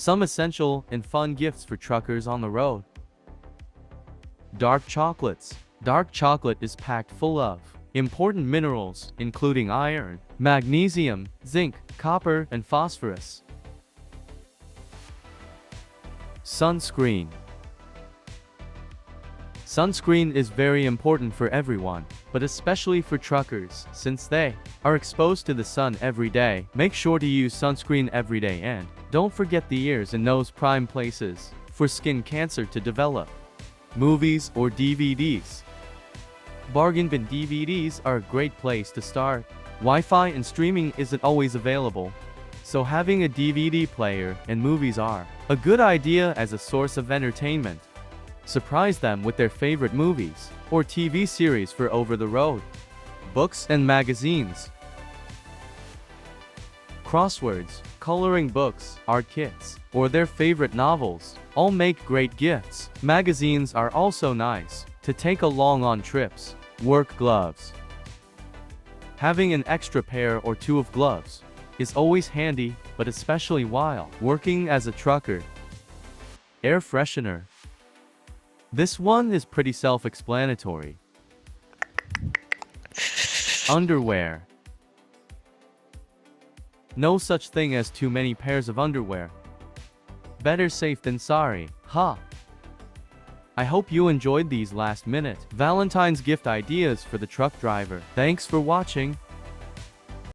Some essential and fun gifts for truckers on the road. Dark chocolates. Dark chocolate is packed full of important minerals, including iron, magnesium, zinc, copper, and phosphorus. Sunscreen. Sunscreen is very important for everyone, but especially for truckers, since they are exposed to the sun every day. Make sure to use sunscreen every day and don't forget the ears and nose prime places for skin cancer to develop. Movies or DVDs. Bargain bin DVDs are a great place to start. Wi-Fi and streaming isn't always available, so having a DVD player and movies are a good idea as a source of entertainment. Surprise them with their favorite movies or TV series for over the road. Books and magazines. Crosswords, coloring books, art kits, or their favorite novels all make great gifts. Magazines are also nice to take along on trips. Work gloves. Having an extra pair or two of gloves is always handy, but especially while working as a trucker. Air freshener. This one is pretty self-explanatory. Underwear. No such thing as too many pairs of underwear. Better safe than sorry, huh? I hope you enjoyed these last-minute Valentine's gift ideas for the truck driver. Thanks for watching.